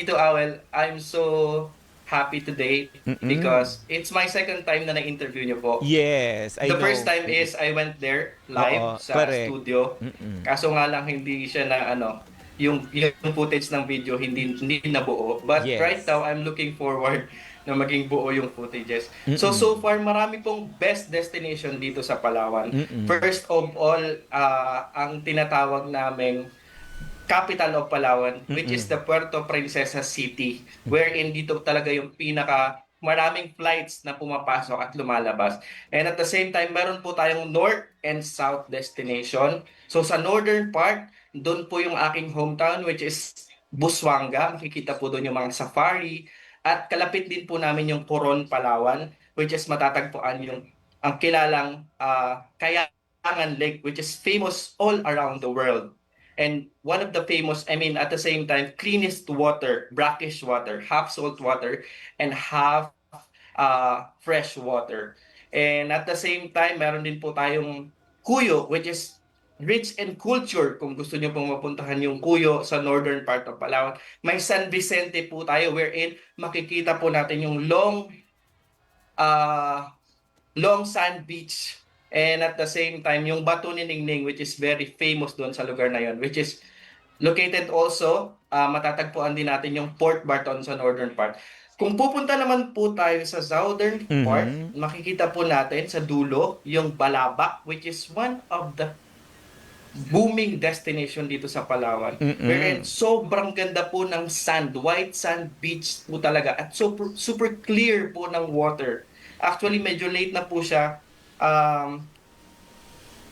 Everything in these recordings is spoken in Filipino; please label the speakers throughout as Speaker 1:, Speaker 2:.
Speaker 1: Tito Awel, I'm so happy today
Speaker 2: Mm.
Speaker 1: because it's my second time na na-interview niyo po.
Speaker 2: Yes, I
Speaker 1: The first
Speaker 2: know.
Speaker 1: time is I went there live
Speaker 2: Oo,
Speaker 1: sa
Speaker 2: correct.
Speaker 1: studio.
Speaker 2: Mm.
Speaker 1: Kaso nga lang hindi siya na yung footage ng video hindi nabuo. But right
Speaker 2: Yes.
Speaker 1: now I'm looking forward na maging buo yung footages. So
Speaker 2: Mm.
Speaker 1: far marami pong best destination dito sa Palawan.
Speaker 2: Mm.
Speaker 1: First of all, ang tinatawag naming capital of Palawan, which is
Speaker 2: Mm.
Speaker 1: the Puerto Princesa City, wherein dito talaga yung pinaka maraming flights na pumapasok at lumalabas. And at the same time, meron po tayong north and south destination. So sa northern part, doon po yung aking hometown, which is Busuanga. Makikita po doon yung mga safari. At kalapit din po namin yung Coron, Palawan, which is matatagpuan yung ang kilalang Kayangan Lake, which is famous all around the world. And one of the famous, I mean, at the same time, cleanest water, brackish water, half salt water, and half fresh water. And at the same time, meron din po tayong Cuyo, which is rich in culture. Kung gusto niyo pong mapuntahan yung Cuyo sa northern part of Palawan. May San Vicente po tayo wherein makikita po natin yung uh, long sand beach. And at the same time, yung Bato ni Ningning, which is very famous doon sa lugar na yon, which is located also, matatagpuan din natin yung Port Barton sa northern part. Kung pupunta naman po tayo sa southern part,
Speaker 2: Mhm.
Speaker 1: makikita po natin sa dulo yung Balabac, which is one of the booming destination dito sa Palawan. Wherein
Speaker 2: Mm.
Speaker 1: sobrang ganda po ng sand, white sand beach po talaga at super, super clear po ng water. Actually, medyo late na po siya um,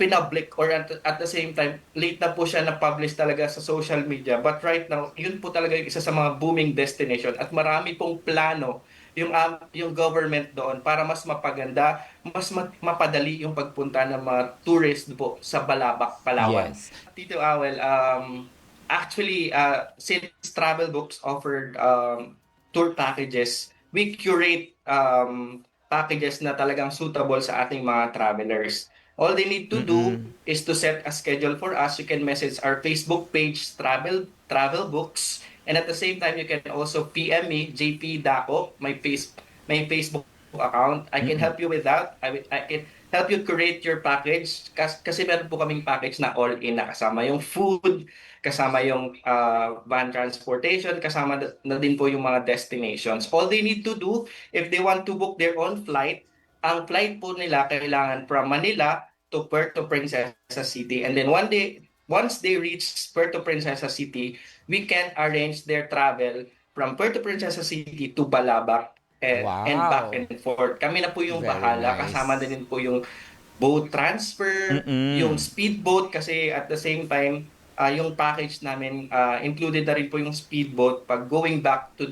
Speaker 1: pinpublic or at the same time, late na po siya na-publish talaga sa social media. But right now, yun po talaga yung isa sa mga booming destination at marami pong plano yung government doon para mas mapaganda, mapadali yung pagpunta ng mga tourist po sa Balabac, Palawan.
Speaker 2: Yes.
Speaker 1: Tito Awel, actually, since travel books offered tour packages, we curate packages na talagang suitable sa ating mga travelers. All they need to do
Speaker 2: Mm.
Speaker 1: is to set a schedule for us. You can message our Facebook page, Travel Books, and at the same time, you can also PM me, JP Daco, my Facebook account. I can
Speaker 2: Mm.
Speaker 1: help you with that. I can help you create your package kasi meron po kaming package na all-in na kasama yung food, kasama yung van transportation, kasama na din po yung mga destinations. All they need to do, if they want to book their own flight, ang flight po nila kailangan from Manila to Puerto Princesa City. And then once they reach Puerto Princesa City, we can arrange their travel from Puerto Princesa City to Balabac and back
Speaker 2: Wow.
Speaker 1: and forth. Kami na po yung
Speaker 2: Very
Speaker 1: bahala. Kasama
Speaker 2: nice.
Speaker 1: din po yung boat transfer, yung
Speaker 2: Mm.
Speaker 1: speedboat kasi at the same time, yung package namin, included na rin po yung speedboat pag going back to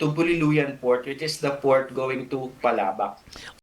Speaker 1: Buliluyan Port, which is the port going to Palabac.